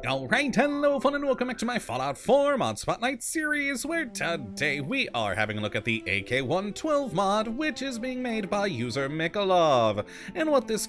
Alright, hello fun and welcome back to my Fallout 4 Mod Spotlight series, where today we are having a look at the AK-112 mod, which is being made by user MacLeod. And what this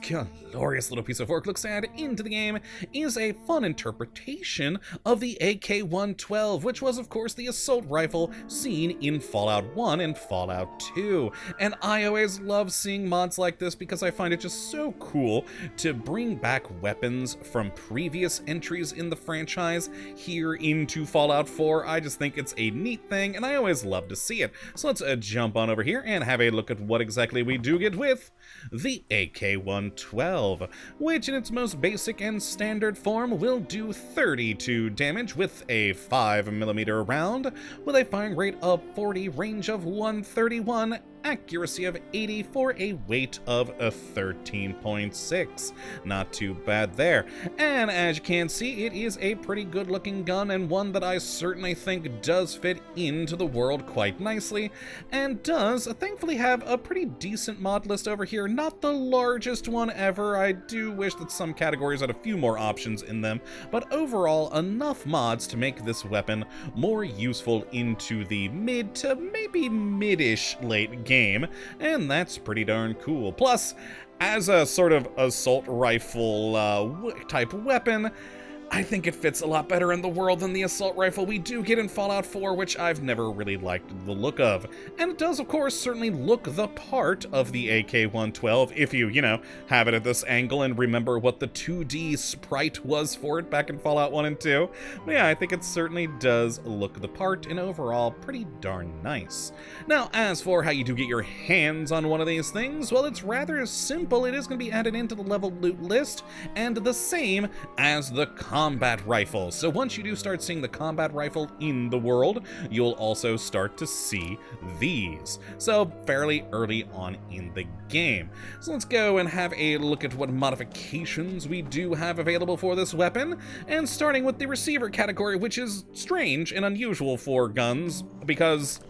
glorious little piece of work looks to add into the game is a fun interpretation of the AK-112, which was of course the assault rifle seen in Fallout 1 and Fallout 2. And I always love seeing mods like this because I find it just so cool to bring back weapons from previous entries in the franchise here into Fallout 4. I just think it's a neat thing, and I always love to see it. So let's jump on over here and have a look at what exactly we do get with the AK-112, which in its most basic and standard form will do 32 damage with a 5mm round, with a firing rate of 40, range of 131, accuracy of 80 for a weight of a 13.6. Not too bad there. And as you can see, it is a pretty good looking gun, and one that I certainly think does fit into the world quite nicely, and does thankfully have a pretty decent mod list over here. Not the largest one ever. I do wish that some categories had a few more options in them, but overall enough mods to make this weapon more useful into the mid to maybe mid-ish late game, and that's pretty darn cool. Plus, as a sort of assault rifle type weapon, I think it fits a lot better in the world than the assault rifle we do get in Fallout 4, which I've never really liked the look of. And it does, of course, certainly look the part of the AK-112 if you have it at this angle and remember what the 2D sprite was for it back in Fallout 1 and 2. But yeah, I think it certainly does look the part, and overall, pretty darn nice. Now, as for how you do get your hands on one of these things, well, it's rather simple. It is going to be added into the level loot list, and the same as the combat rifle. So once you do start seeing the combat rifle in the world, you'll also start to see these. So fairly early on in the game. So let's go and have a look at what modifications we do have available for this weapon, and starting with the receiver category, which is strange and unusual for guns because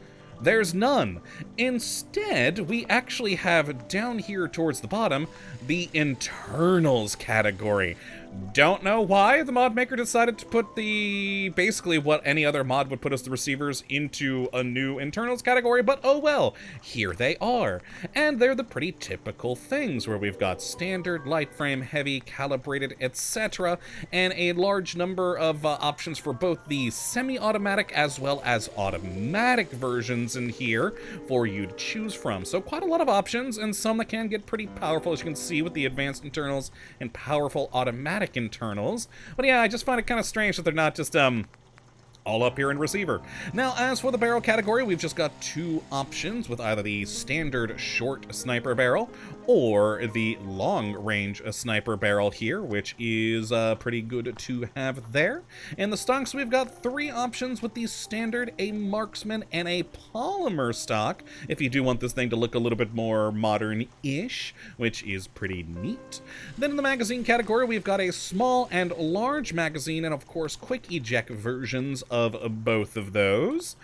there's none. Instead, we actually have down here towards the bottom the internals category. Don't know why the mod maker decided to put basically what any other mod would put as the receivers into a new internals category, but oh well, here they are. And they're the pretty typical things where we've got standard, light frame, heavy, calibrated, etc., and a large number of options for both the semi-automatic as well as automatic versions in here for you to choose from. So quite a lot of options, and some that can get pretty powerful, as you can see with the advanced internals and powerful automatic internals. But yeah, I just find it kind of strange that they're not just all up here in receiver. Now, as for the barrel category, we've just got two options with either the standard short sniper barrel or the long-range sniper barrel here, which is pretty good to have there. In the stocks, we've got three options with the standard, a marksman, and a polymer stock, if you do want this thing to look a little bit more modern-ish, which is pretty neat. Then in the magazine category, we've got a small and large magazine, and of course quick eject versions of both of those.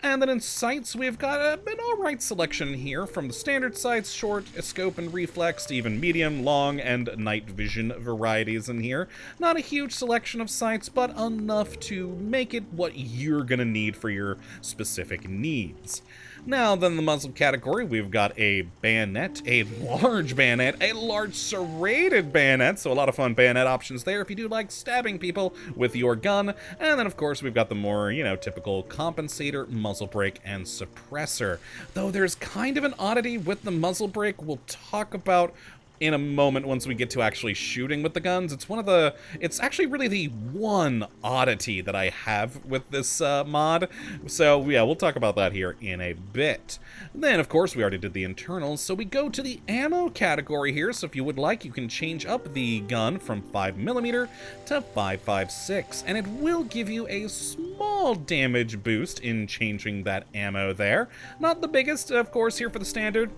And then in sights, we've got an alright selection here, from the standard sights, short, scope, and reflex, to even medium, long, and night vision varieties in here. Not a huge selection of sights, but enough to make it what you're gonna need for your specific needs. Now, then, the muzzle category, we've got a bayonet, a large bayonet, a large serrated bayonet, so a lot of fun bayonet options there if you do like stabbing people with your gun. And then, of course, we've got the more, typical compensator, muzzle brake, and suppressor. Though there's kind of an oddity with the muzzle brake we'll talk about in a moment once we get to actually shooting with the guns. It's actually really the one oddity that I have with this mod. So yeah, we'll talk about that here in a bit. Then, of course, we already did the internals, so we go to the ammo category here. So if you would like, you can change up the gun from 5mm to 5.56, and it will give you a small damage boost in changing that ammo there. Not the biggest, of course, here for the standard.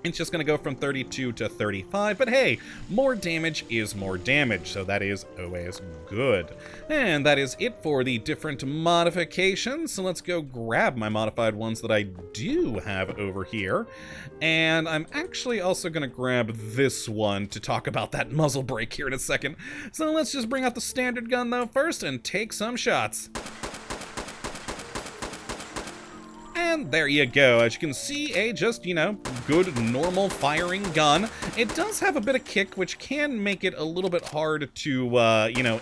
It's just going to go from 32 to 35, but hey, more damage is more damage, so that is always good. And that is it for the different modifications, so let's go grab my modified ones that I do have over here. And I'm actually also going to grab this one to talk about that muzzle brake here in a second. So let's just bring out the standard gun though first and take some shots. And there you go. As you can see, a just, good normal firing gun. It does have a bit of kick, which can make it a little bit hard to,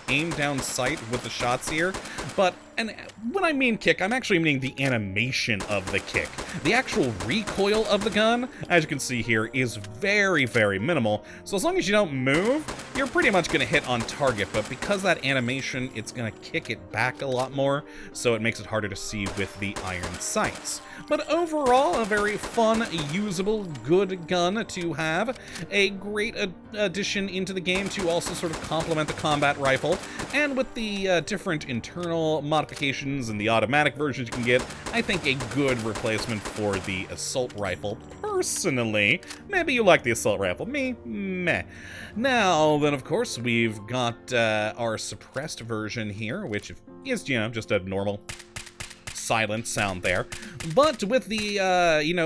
aim down sight with the shots here. But, and when I mean kick, I'm actually meaning the animation of the kick. The actual recoil of the gun, as you can see here, is very, very minimal. So as long as you don't move, you're pretty much going to hit on target. But because that animation, it's going to kick it back a lot more, so it makes it harder to see with the iron sights. But overall, a very fun, usable, good gun to have. A great addition into the game to also sort of complement the combat rifle. And with the different internal modifications and the automatic versions you can get, I think a good replacement for the assault rifle. Personally, maybe you like the assault rifle. Me, meh. Now, then, of course, we've got our suppressed version here, which is, just a normal silent sound there. But with the,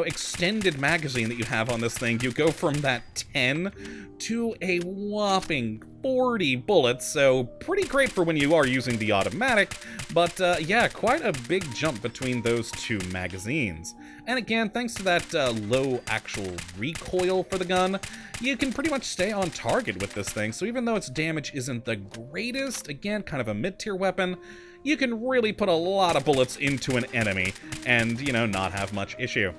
extended magazine that you have on this thing, you go from that 10 to a whopping 40 bullets, so pretty great for when you are using the automatic, but yeah, quite a big jump between those two magazines. And again, thanks to that low actual recoil for the gun, you can pretty much stay on target with this thing, so even though its damage isn't the greatest, again, kind of a mid-tier weapon, you can really put a lot of bullets into an enemy and, not have much issue.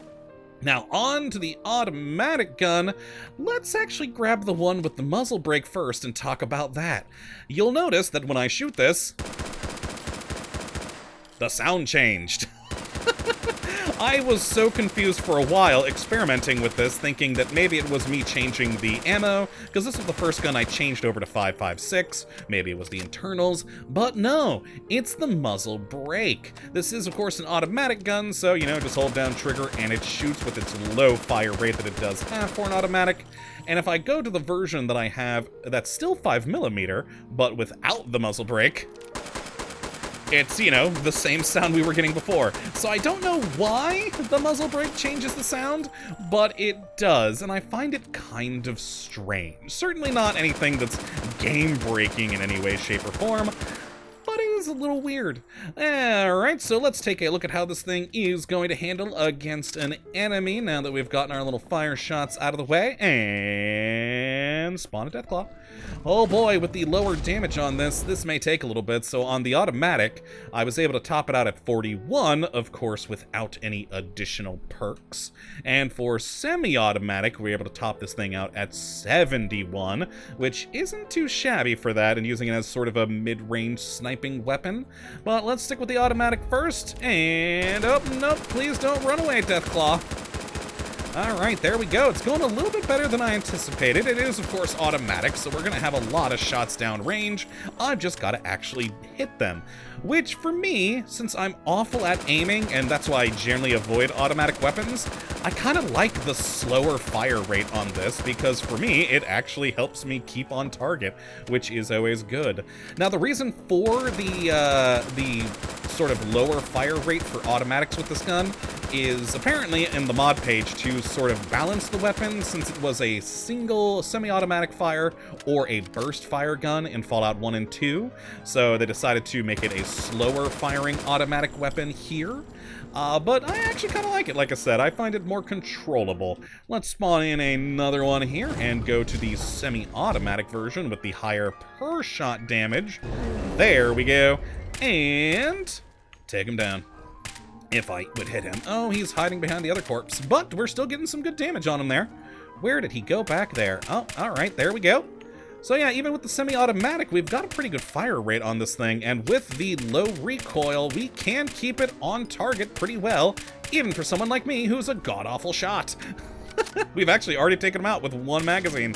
Now, on to the automatic gun. Let's actually grab the one with the muzzle brake first and talk about that. You'll notice that when I shoot this, the sound changed. I was so confused for a while experimenting with this, thinking that maybe it was me changing the ammo, because this was the first gun I changed over to 5.56, maybe it was the internals, but no, it's the muzzle brake. This is, of course, an automatic gun, so, just hold down trigger and it shoots with its low fire rate that it does have for an automatic. And if I go to the version that I have that's still 5mm, but without the muzzle brake, it's, the same sound we were getting before. So I don't know why the muzzle brake changes the sound, but it does, and I find it kind of strange. Certainly not anything that's game-breaking in any way, shape, or form, but it is a little weird. Alright, so let's take a look at how this thing is going to handle against an enemy now that we've gotten our little fire shots out of the way, and spawn a Deathclaw. Oh boy, with the lower damage on this may take a little bit. So on the automatic, I was able to top it out at 41, of course, without any additional perks. And for semi-automatic, we were able to top this thing out at 71, which isn't too shabby for that, and using it as sort of a mid-range sniping weapon. But let's stick with the automatic first, and oh, nope, please don't run away, Deathclaw. Alright, there we go. It's going a little bit better than I anticipated. It is, of course, automatic, so we're going to have a lot of shots down range. I've just got to actually hit them. Which, for me, since I'm awful at aiming, and that's why I generally avoid automatic weapons, I kind of like the slower fire rate on this, because for me, it actually helps me keep on target, which is always good. Now, the reason for the sort of lower fire rate for automatics with this gun is apparently in the mod page to sort of balance the weapon, since it was a single semi-automatic fire or a burst fire gun in Fallout 1 and 2. So they decided to make it a slower firing automatic weapon here. But I actually kind of like it. Like I said, I find it more controllable. Let's spawn in another one here and go to the semi-automatic version with the higher per shot damage. There we go. And take him down. If I would hit him. Oh, he's hiding behind the other corpse, but we're still getting some good damage on him there. Where did he go back there? Oh, all right, there we go. So yeah, even with the semi-automatic, we've got a pretty good fire rate on this thing, and with the low recoil, we can keep it on target pretty well, even for someone like me who's a god-awful shot. We've actually already taken him out with one magazine.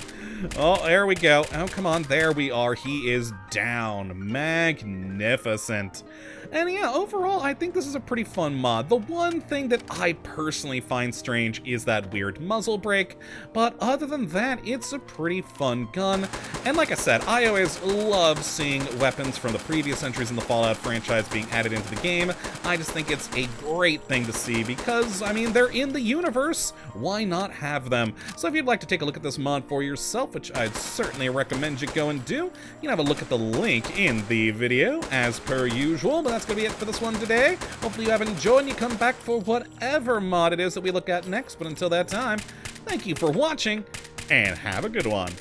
Oh, there we go. Oh, come on. There we are. He is down. Magnificent. And yeah, overall, I think this is a pretty fun mod. The one thing that I personally find strange is that weird muzzle brake, but other than that, it's a pretty fun gun. And like I said, I always love seeing weapons from the previous entries in the Fallout franchise being added into the game. I just think it's a great thing to see because, I mean, they're in the universe. Why not have them? So if you'd like to take a look at this mod for yourself, which I'd certainly recommend you go and do, you can have a look at the link in the video as per usual. But that's going to be it for this one today. Hopefully you have enjoyed and you come back for whatever mod it is that we look at next. But until that time, thank you for watching and have a good one.